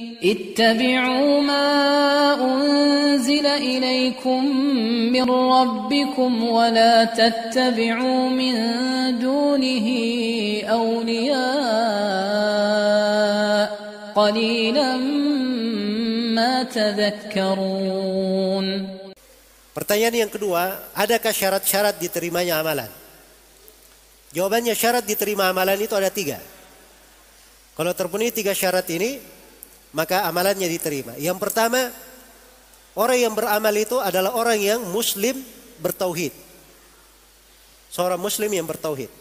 اتبعوا ما أنزل إليكم من ربكم ولا تتبعوا من دونه أولياء قليلا ما تذكرون. Pertanyaan yang kedua, adakah syarat-syarat diterimanya amalan? Jawabannya, syarat diterima amalan itu ada 3. Kalau terpenuhi 3 syarat ini, maka amalannya diterima. Yang pertama, orang yang beramal itu adalah orang yang muslim bertauhid. Seorang muslim yang bertauhid.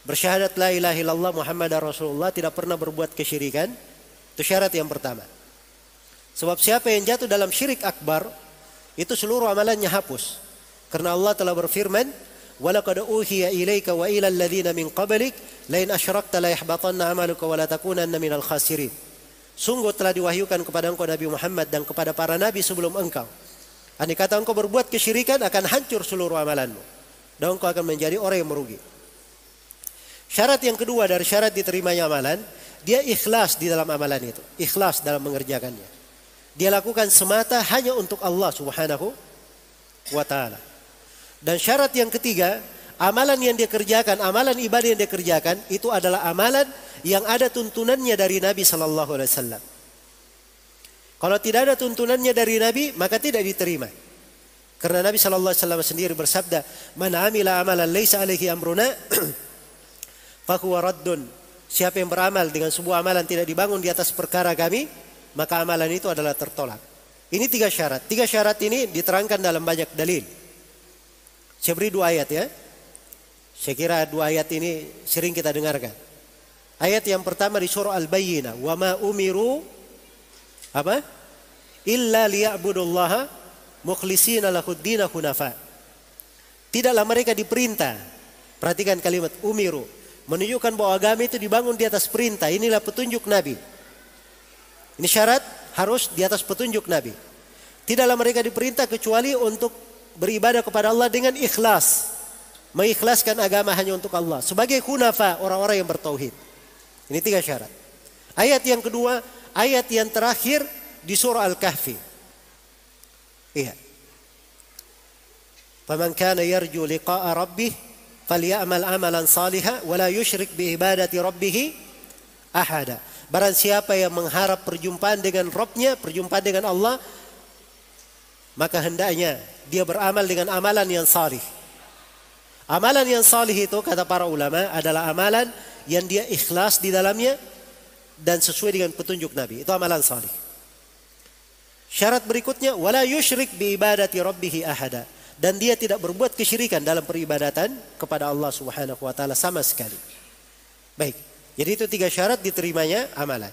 Bersyahadat la ilaha illallah Muhammadar Rasulullah, tidak pernah berbuat kesyirikan. Itu syarat yang pertama. Sebab siapa yang jatuh dalam syirik akbar, itu seluruh amalannya hapus. Karena Allah telah berfirman, وَلَقَدْ أُوحِيَ إِلَيْكَ وَإِلَى الَّذِينَ مِنْ قَبْلِكَ لَئِنْ أَشْرَكْتَ لَيَحْبَطَنَّ عَمَلُكَ وَلَتَكُونَنَّ مِنَ الْخَاسِرِينَ. Sungguh telah diwahyukan kepada engkau Nabi Muhammad dan kepada para nabi sebelum engkau. Andai kata engkau berbuat kesyirikan, akan hancur seluruh amalanmu dan engkau akan menjadi orang yang merugi. Syarat yang kedua dari syarat diterimanya amalan, dia ikhlas di dalam amalan itu, ikhlas dalam mengerjakannya. Dia lakukan semata hanya untuk Allah Subhanahu wa taala. Dan syarat yang ketiga, amalan yang dia kerjakan, amalan ibadah yang dia kerjakan, itu adalah amalan yang ada tuntunannya dari Nabi sallallahu alaihi wasallam. Kalau tidak ada tuntunannya dari Nabi, maka tidak diterima. Karena Nabi sallallahu alaihi wasallam sendiri bersabda, "Man 'amila amalan laisa 'alaihi amruna fahuwa raddun." Siapa yang beramal dengan sebuah amalan tidak dibangun di atas perkara kami, maka amalan itu adalah tertolak. Ini 3 syarat. 3 syarat ini diterangkan dalam banyak dalil. Saya beri 2 ayat ya. Saya kira 2 ayat ini sering kita dengarkan. Ayat yang pertama di surah Al-Bayyinah, "Wa ma umiru apa? Illa liya'budullaha mukhlishina lahud-din hunafa." Tidaklah mereka diperintah. Perhatikan kalimat umiru, menunjukkan bahwa agama itu dibangun di atas perintah. Inilah petunjuk Nabi. Ini syarat harus di atas petunjuk Nabi. Tidaklah mereka diperintah kecuali untuk beribadah kepada Allah dengan ikhlas. Mengikhlaskan agama hanya untuk Allah. Sebagai hunafa, orang-orang yang bertauhid. Ini 3 syarat. Ayat yang kedua, ayat yang terakhir di surah Al-Kahfi. Iya. "Faman kana yarju liqa'a rabbih falyamal amalan salihan wa la yusyrik bi ibadati rabbih ahada." Barang siapa yang mengharap perjumpaan dengan Rabbnya, perjumpaan dengan Allah, maka hendaknya dia beramal dengan amalan yang salih. Amalan yang salih itu, kata para ulama, adalah amalan yang dia ikhlas di dalamnya dan sesuai dengan petunjuk Nabi. Itu amalan salih. Syarat berikutnya, wala yusyrik bi ibadati rabbih ahada. Dan dia tidak berbuat kesyirikan dalam peribadatan kepada Allah Subhanahu wa taala sama sekali. Baik. Jadi itu 3 syarat diterimanya amalan.